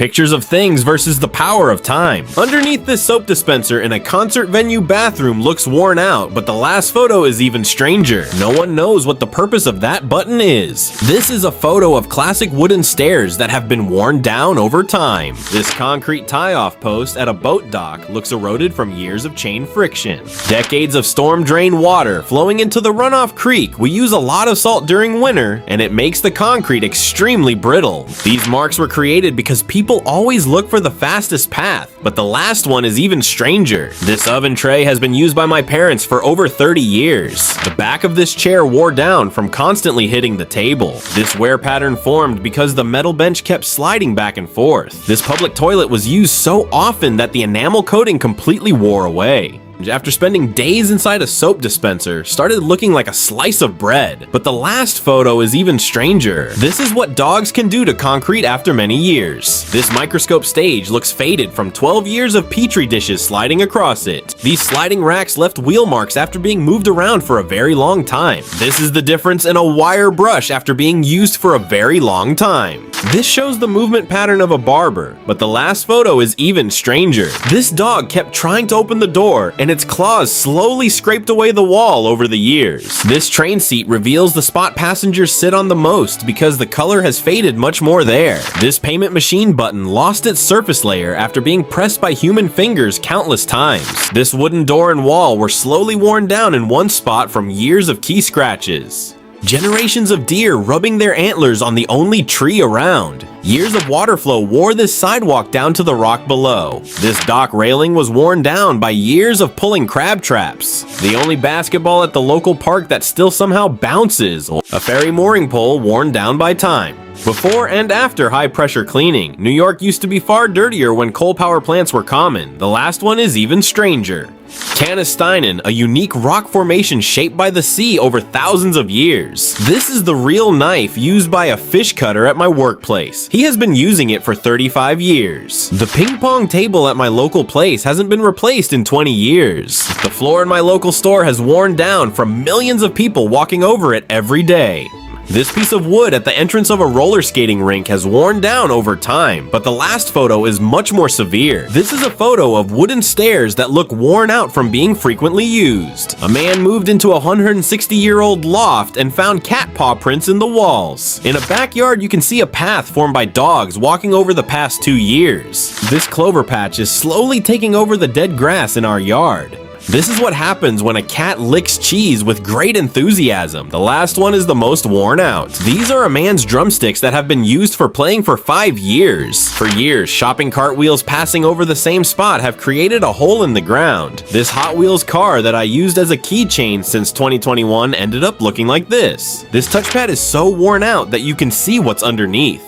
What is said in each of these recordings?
Pictures of things versus the power of time. Underneath this soap dispenser in a concert venue bathroom looks worn out, but the last photo is even stranger. No one knows what the purpose of that button is. This is a photo of classic wooden stairs that have been worn down over time. This concrete tie-off post at a boat dock looks eroded from years of chain friction. Decades of storm-drained water flowing into the runoff creek. We use a lot of salt during winter, and it makes the concrete extremely brittle. These marks were created because people always look for the fastest path, but the last one is even stranger. This oven tray has been used by my parents for over 30 years. The back of this chair wore down from constantly hitting the table. This wear pattern formed because the metal bench kept sliding back and forth. This public toilet was used so often that the enamel coating completely wore away. After spending days inside a soap dispenser, started looking like a slice of bread. But the last photo is even stranger. This is what dogs can do to concrete after many years. This microscope stage looks faded from 12 years of petri dishes sliding across it. These sliding racks left wheel marks after being moved around for a very long time. This is the difference in a wire brush after being used for a very long time. This shows the movement pattern of a barber, but the last photo is even stranger. This dog kept trying to open the door, and its claws slowly scraped away the wall over the years. This train seat reveals the spot passengers sit on the most because the color has faded much more there. This payment machine button lost its surface layer after being pressed by human fingers countless times. This wooden door and wall were slowly worn down in one spot from years of key scratches. Generations of deer rubbing their antlers on the only tree around. Years of water flow wore this sidewalk down to the rock below. This dock railing was worn down by years of pulling crab traps. The only basketball at the local park that still somehow bounces. A ferry mooring pole worn down by time. Before and after high-pressure cleaning, New York used to be far dirtier when coal power plants were common. The last one is even stranger. Canasteinen, a unique rock formation shaped by the sea over thousands of years. This is the real knife used by a fish cutter at my workplace. He has been using it for 35 years. The ping pong table at my local place hasn't been replaced in 20 years. The floor in my local store has worn down from millions of people walking over it every day. This piece of wood at the entrance of a roller skating rink has worn down over time, but the last photo is much more severe. This is a photo of wooden stairs that look worn out from being frequently used. A man moved into a 160-year-old loft and found cat paw prints in the walls. In a backyard, you can see a path formed by dogs walking over the past 2 years. This clover patch is slowly taking over the dead grass in our yard. This is what happens when a cat licks cheese with great enthusiasm. The last one is the most worn out. These are a man's drumsticks that have been used for playing for 5 years. For years, shopping cart wheels passing over the same spot have created a hole in the ground. This Hot Wheels car that I used as a keychain since 2021 ended up looking like this. This touchpad is so worn out that you can see what's underneath.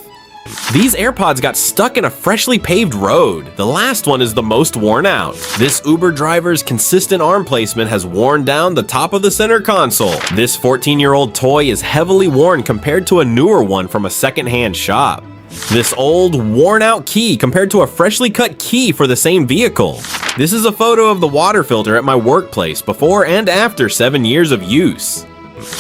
These AirPods got stuck in a freshly paved road. The last one is the most worn out. This Uber driver's consistent arm placement has worn down the top of the center console. This 14-year-old toy is heavily worn compared to a newer one from a second-hand shop. This old, worn-out key compared to a freshly cut key for the same vehicle. This is a photo of the water filter at my workplace before and after 7 years of use.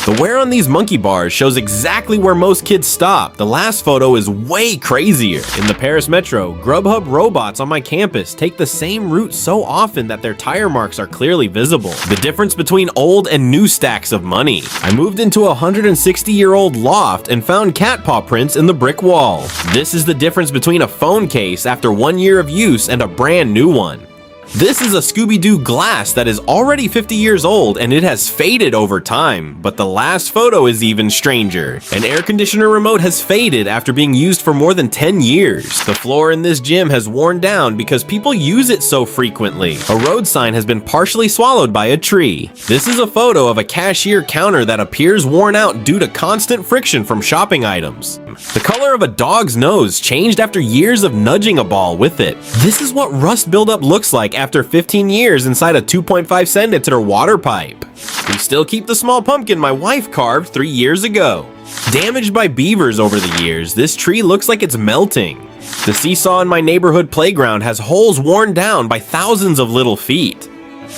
The wear on these monkey bars shows exactly where most kids stop. The last photo is way crazier. In the Paris Metro, Grubhub robots on my campus take the same route so often that their tire marks are clearly visible. The difference between old and new stacks of money. I moved into a 160-year-old loft and found cat paw prints in the brick wall. This is the difference between a phone case after 1 year of use and a brand new one. This is a Scooby-Doo glass that is already 50 years old and it has faded over time, but the last photo is even stranger. An air conditioner remote has faded after being used for more than 10 years. The floor in this gym has worn down because people use it so frequently. A road sign has been partially swallowed by a tree. This is a photo of a cashier counter that appears worn out due to constant friction from shopping items. The color of a dog's nose changed after years of nudging a ball with it. This is what rust buildup looks like after 15 years inside a 2.5 centimeter water pipe. We still keep the small pumpkin my wife carved 3 years ago. Damaged by beavers over the years, this tree looks like it's melting. The seesaw in my neighborhood playground has holes worn down by thousands of little feet.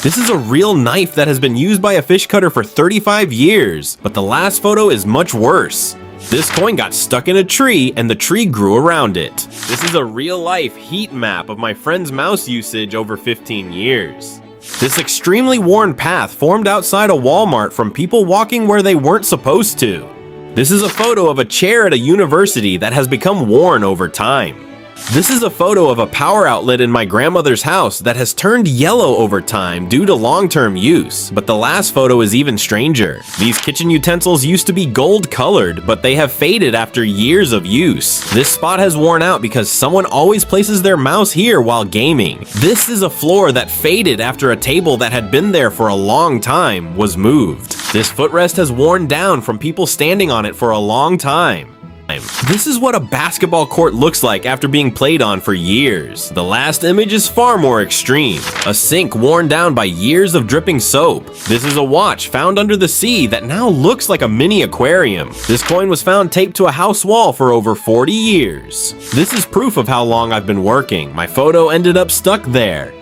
This is a real knife that has been used by a fish cutter for 35 years, but the last photo is much worse. This coin got stuck in a tree and the tree grew around it. This is a real-life heat map of my friend's mouse usage over 15 years. This extremely worn path formed outside a Walmart from people walking where they weren't supposed to. This is a photo of a chair at a university that has become worn over time. This is a photo of a power outlet in my grandmother's house that has turned yellow over time due to long-term use, but the last photo is even stranger. These kitchen utensils used to be gold-colored, but they have faded after years of use. This spot has worn out because someone always places their mouse here while gaming. This is a floor that faded after a table that had been there for a long time was moved. This footrest has worn down from people standing on it for a long time. This is what a basketball court looks like after being played on for years. The last image is far more extreme. A sink worn down by years of dripping soap. This is a watch found under the sea that now looks like a mini aquarium. This coin was found taped to a house wall for over 40 years. This is proof of how long I've been working. My photo ended up stuck there.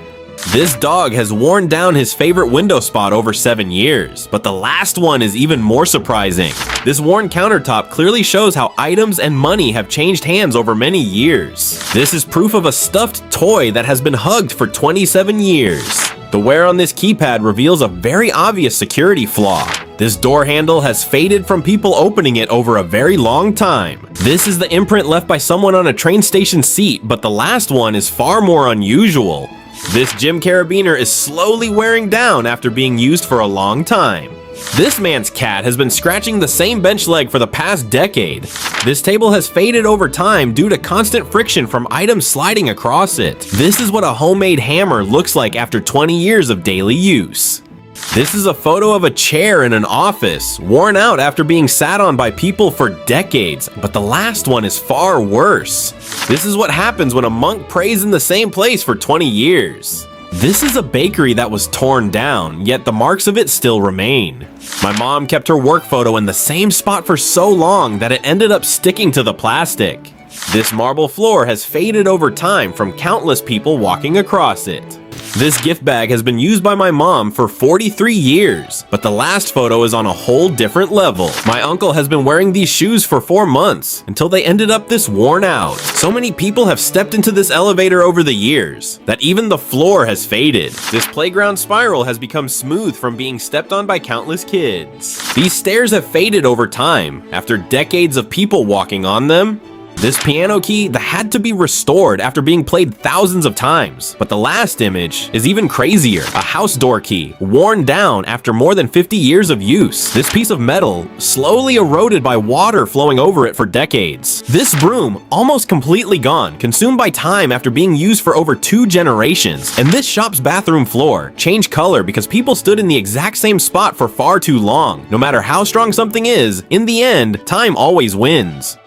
This dog has worn down his favorite window spot over 7 years, but the last one is even more surprising. This worn countertop clearly shows how items and money have changed hands over many years. This is proof of a stuffed toy that has been hugged for 27 years. The wear on this keypad reveals a very obvious security flaw. This door handle has faded from people opening it over a very long time. This is the imprint left by someone on a train station seat, but the last one is far more unusual. This gym carabiner is slowly wearing down after being used for a long time. This man's cat has been scratching the same bench leg for the past decade. This table has faded over time due to constant friction from items sliding across it. This is what a homemade hammer looks like after 20 years of daily use. This is a photo of a chair in an office, worn out after being sat on by people for decades, but the last one is far worse. This is what happens when a monk prays in the same place for 20 years. This is a bakery that was torn down, yet the marks of it still remain. My mom kept her work photo in the same spot for so long that it ended up sticking to the plastic. This marble floor has faded over time from countless people walking across it. This gift bag has been used by my mom for 43 years, but the last photo is on a whole different level. My uncle has been wearing these shoes for 4 months until they ended up this worn out. So many people have stepped into this elevator over the years that even the floor has faded. This playground spiral has become smooth from being stepped on by countless kids. These stairs have faded over time after decades of people walking on them. This piano key that had to be restored after being played thousands of times. But the last image is even crazier. A house door key, worn down after more than 50 years of use. This piece of metal slowly eroded by water flowing over it for decades. This broom almost completely gone, consumed by time after being used for over 2 generations. And this shop's bathroom floor changed color because people stood in the exact same spot for far too long. No matter how strong something is, in the end, time always wins.